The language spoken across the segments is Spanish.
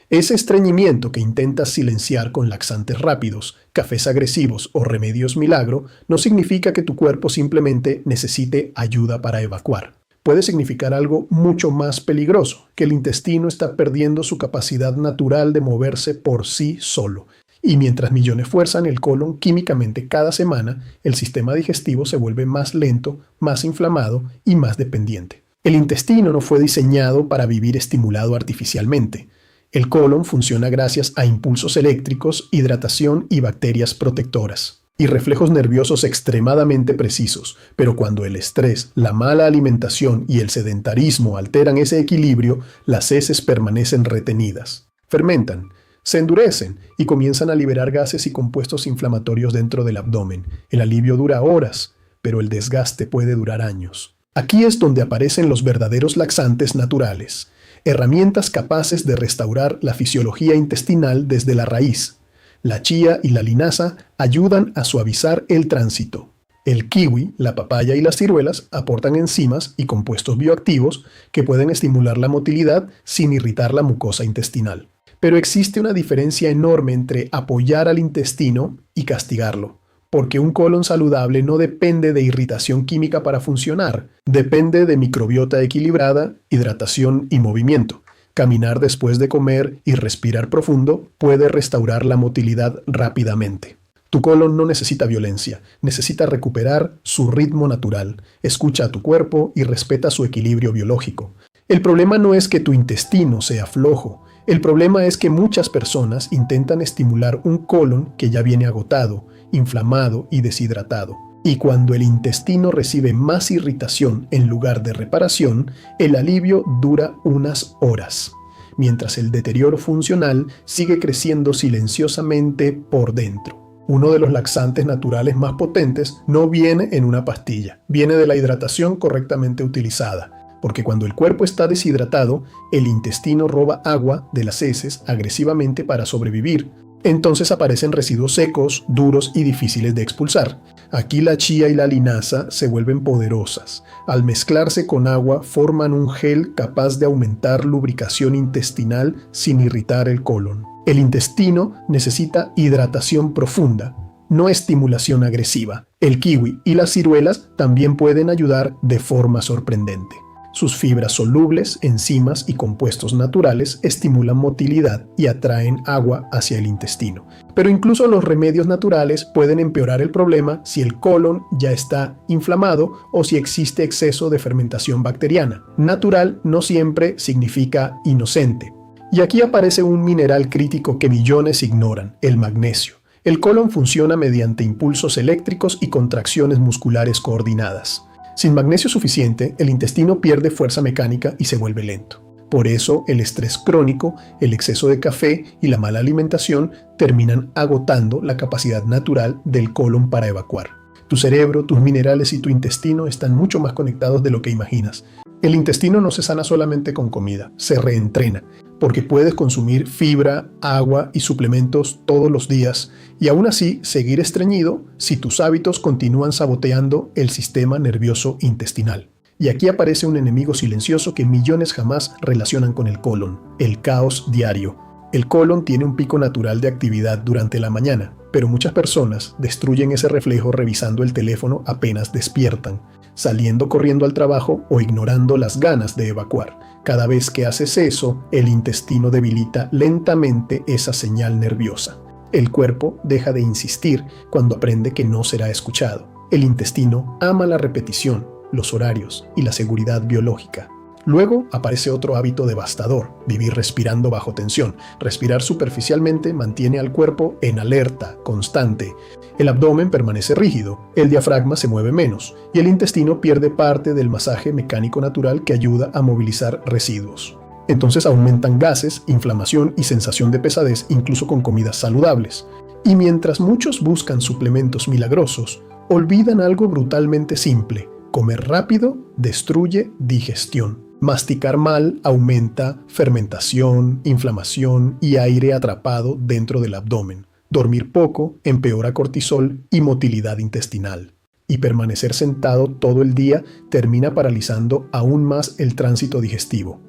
Ese estreñimiento que intentas silenciar con laxantes rápidos, cafés agresivos o remedios milagro no significa que tu cuerpo simplemente necesite ayuda para evacuar. Puede significar algo mucho más peligroso, que el intestino está perdiendo su capacidad natural de moverse por sí solo. Y mientras millones fuerzan el colon químicamente cada semana, el sistema digestivo se vuelve más lento, más inflamado y más dependiente. El intestino no fue diseñado para vivir estimulado artificialmente. El colon funciona gracias a impulsos eléctricos, hidratación y bacterias protectoras, y reflejos nerviosos extremadamente precisos, pero cuando el estrés, la mala alimentación y el sedentarismo alteran ese equilibrio, las heces permanecen retenidas. Fermentan, se endurecen y comienzan a liberar gases y compuestos inflamatorios dentro del abdomen. El alivio dura horas, pero el desgaste puede durar años. Aquí es donde aparecen los verdaderos laxantes naturales. Herramientas capaces de restaurar la fisiología intestinal desde la raíz. La chía y la linaza ayudan a suavizar el tránsito. El kiwi, la papaya y las ciruelas aportan enzimas y compuestos bioactivos que pueden estimular la motilidad sin irritar la mucosa intestinal. Pero existe una diferencia enorme entre apoyar al intestino y castigarlo. Porque un colon saludable no depende de irritación química para funcionar, depende de microbiota equilibrada, hidratación y movimiento. Caminar después de comer y respirar profundo puede restaurar la motilidad rápidamente. Tu colon no necesita violencia, necesita recuperar su ritmo natural. Escucha a tu cuerpo y respeta su equilibrio biológico. El problema no es que tu intestino sea flojo. El problema es que muchas personas intentan estimular un colon que ya viene agotado, inflamado y deshidratado. Y cuando el intestino recibe más irritación en lugar de reparación, el alivio dura unas horas, mientras el deterioro funcional sigue creciendo silenciosamente por dentro. Uno de los laxantes naturales más potentes no viene en una pastilla, viene de la hidratación correctamente utilizada. Porque cuando el cuerpo está deshidratado, el intestino roba agua de las heces agresivamente para sobrevivir. Entonces aparecen residuos secos, duros y difíciles de expulsar. Aquí la chía y la linaza se vuelven poderosas. Al mezclarse con agua forman un gel capaz de aumentar lubricación intestinal sin irritar el colon. El intestino necesita hidratación profunda, no estimulación agresiva. El kiwi y las ciruelas también pueden ayudar de forma sorprendente. Sus fibras solubles, enzimas y compuestos naturales estimulan motilidad y atraen agua hacia el intestino. Pero incluso los remedios naturales pueden empeorar el problema si el colon ya está inflamado o si existe exceso de fermentación bacteriana. Natural no siempre significa inocente. Y aquí aparece un mineral crítico que millones ignoran, el magnesio. El colon funciona mediante impulsos eléctricos y contracciones musculares coordinadas. Sin magnesio suficiente, el intestino pierde fuerza mecánica y se vuelve lento. Por eso, el estrés crónico, el exceso de café y la mala alimentación terminan agotando la capacidad natural del colon para evacuar. Tu cerebro, tus minerales y tu intestino están mucho más conectados de lo que imaginas. El intestino no se sana solamente con comida, se reentrena, porque puedes consumir fibra, agua y suplementos todos los días y aún así seguir estreñido si tus hábitos continúan saboteando el sistema nervioso intestinal. Y aquí aparece un enemigo silencioso que millones jamás relacionan con el colon, el caos diario. El colon tiene un pico natural de actividad durante la mañana, pero muchas personas destruyen ese reflejo revisando el teléfono apenas despiertan, saliendo corriendo al trabajo o ignorando las ganas de evacuar. Cada vez que haces eso, el intestino debilita lentamente esa señal nerviosa. El cuerpo deja de insistir cuando aprende que no será escuchado. El intestino ama la repetición, los horarios y la seguridad biológica. Luego aparece otro hábito devastador, vivir respirando bajo tensión. Respirar superficialmente mantiene al cuerpo en alerta constante. El abdomen permanece rígido, el diafragma se mueve menos y el intestino pierde parte del masaje mecánico natural que ayuda a movilizar residuos. Entonces aumentan gases, inflamación y sensación de pesadez incluso con comidas saludables. Y mientras muchos buscan suplementos milagrosos, olvidan algo brutalmente simple. Comer rápido destruye digestión. Masticar mal aumenta fermentación, inflamación y aire atrapado dentro del abdomen. Dormir poco empeora cortisol y motilidad intestinal. Y permanecer sentado todo el día termina paralizando aún más el tránsito digestivo.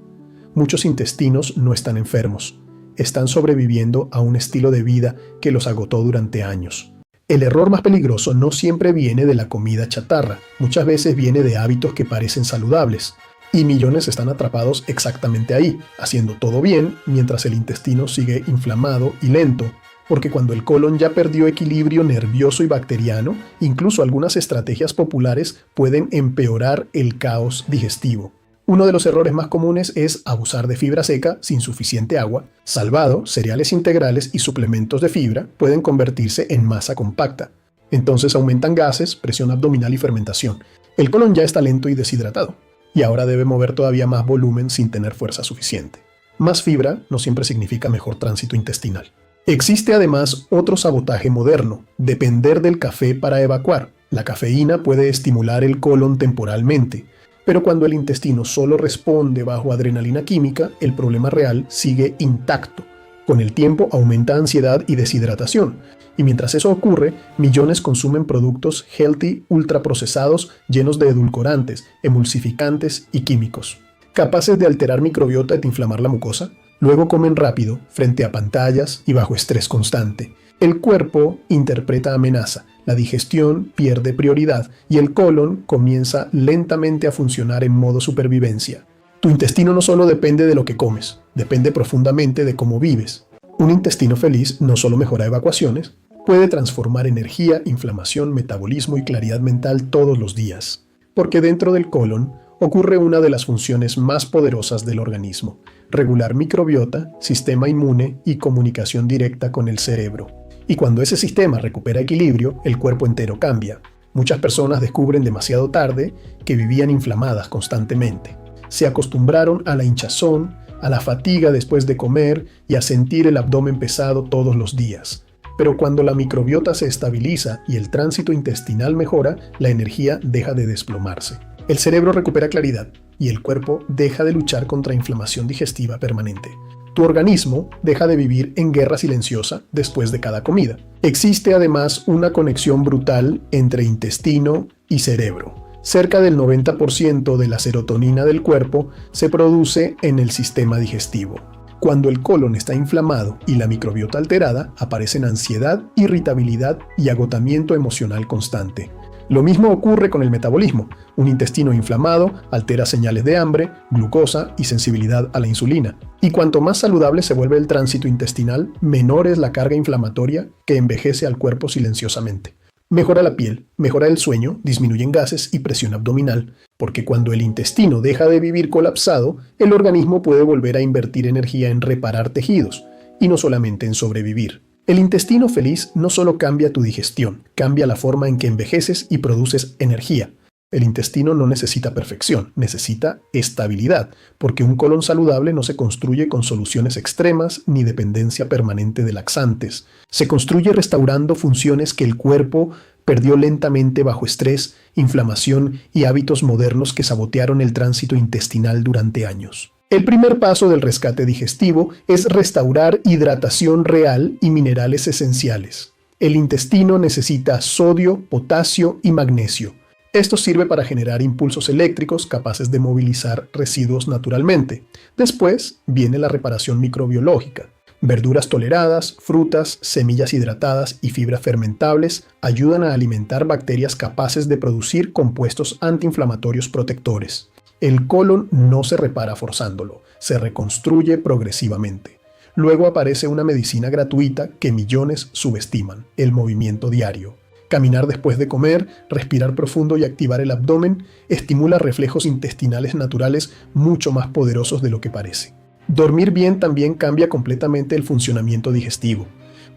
Muchos intestinos no están enfermos. están sobreviviendo a un estilo de vida que los agotó durante años. El error más peligroso no siempre viene de la comida chatarra, muchas veces viene de hábitos que parecen saludables. Y millones están atrapados exactamente ahí, haciendo todo bien mientras el intestino sigue inflamado y lento, porque cuando el colon ya perdió equilibrio nervioso y bacteriano, incluso algunas estrategias populares pueden empeorar el caos digestivo. Uno de los errores más comunes es abusar de fibra seca sin suficiente agua. Salvado, cereales integrales y suplementos de fibra pueden convertirse en masa compacta. Entonces aumentan gases, presión abdominal y fermentación. El colon ya está lento y deshidratado, y ahora debe mover todavía más volumen sin tener fuerza suficiente. Más fibra no siempre significa mejor tránsito intestinal. Existe además otro sabotaje moderno: depender del café para evacuar. La cafeína puede estimular el colon temporalmente, pero cuando el intestino solo responde bajo adrenalina química, el problema real sigue intacto. Con el tiempo aumenta ansiedad y deshidratación, y mientras eso ocurre, millones consumen productos healthy ultraprocesados llenos de edulcorantes, emulsificantes y químicos, capaces de alterar microbiota y de inflamar la mucosa. Luego comen rápido, frente a pantallas y bajo estrés constante. El cuerpo interpreta amenaza, la digestión pierde prioridad y el colon comienza lentamente a funcionar en modo supervivencia. Tu intestino no solo depende de lo que comes, depende profundamente de cómo vives. Un intestino feliz no solo mejora evacuaciones, puede transformar energía, inflamación, metabolismo y claridad mental todos los días. Porque dentro del colon ocurre una de las funciones más poderosas del organismo: regular microbiota, sistema inmune y comunicación directa con el cerebro. Y cuando ese sistema recupera equilibrio, el cuerpo entero cambia. Muchas personas descubren demasiado tarde que vivían inflamadas constantemente. Se acostumbraron a la hinchazón, a la fatiga después de comer y a sentir el abdomen pesado todos los días. Pero cuando la microbiota se estabiliza y el tránsito intestinal mejora, la energía deja de desplomarse. El cerebro recupera claridad y el cuerpo deja de luchar contra inflamación digestiva permanente. Tu organismo deja de vivir en guerra silenciosa después de cada comida. Existe además una conexión brutal entre intestino y cerebro. Cerca del 90% de la serotonina del cuerpo se produce en el sistema digestivo. Cuando el colon está inflamado y la microbiota alterada, aparecen ansiedad, irritabilidad y agotamiento emocional constante. Lo mismo ocurre con el metabolismo. Un intestino inflamado altera señales de hambre, glucosa y sensibilidad a la insulina. Y cuanto más saludable se vuelve el tránsito intestinal, menor es la carga inflamatoria que envejece al cuerpo silenciosamente. Mejora la piel, mejora el sueño, disminuyen gases y presión abdominal, porque cuando el intestino deja de vivir colapsado, el organismo puede volver a invertir energía en reparar tejidos, y no solamente en sobrevivir. El intestino feliz no solo cambia tu digestión, cambia la forma en que envejeces y produces energía. El intestino no necesita perfección, necesita estabilidad, porque un colon saludable no se construye con soluciones extremas ni dependencia permanente de laxantes. Se construye restaurando funciones que el cuerpo perdió lentamente bajo estrés, inflamación y hábitos modernos que sabotearon el tránsito intestinal durante años. El primer paso del rescate digestivo es restaurar hidratación real y minerales esenciales. El intestino necesita sodio, potasio y magnesio. Esto sirve para generar impulsos eléctricos capaces de movilizar residuos naturalmente. Después viene la reparación microbiológica. Verduras toleradas, frutas, semillas hidratadas y fibras fermentables ayudan a alimentar bacterias capaces de producir compuestos antiinflamatorios protectores. El colon no se repara forzándolo, se reconstruye progresivamente. Luego aparece una medicina gratuita que millones subestiman: el movimiento diario. Caminar después de comer, respirar profundo y activar el abdomen estimula reflejos intestinales naturales mucho más poderosos de lo que parece. Dormir bien también cambia completamente el funcionamiento digestivo,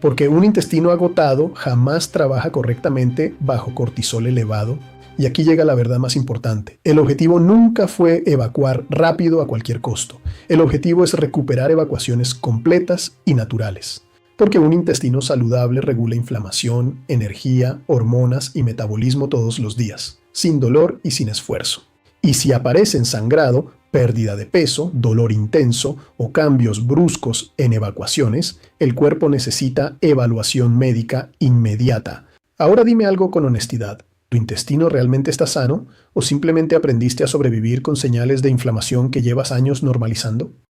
porque un intestino agotado jamás trabaja correctamente bajo cortisol elevado. Y aquí llega la verdad más importante. El objetivo nunca fue evacuar rápido a cualquier costo. El objetivo es recuperar evacuaciones completas y naturales. Porque un intestino saludable regula inflamación, energía, hormonas y metabolismo todos los días, sin dolor y sin esfuerzo. Y si aparecen sangrado, pérdida de peso, dolor intenso o cambios bruscos en evacuaciones, el cuerpo necesita evaluación médica inmediata. Ahora dime algo con honestidad. ¿Tu intestino realmente está sano o simplemente aprendiste a sobrevivir con señales de inflamación que llevas años normalizando?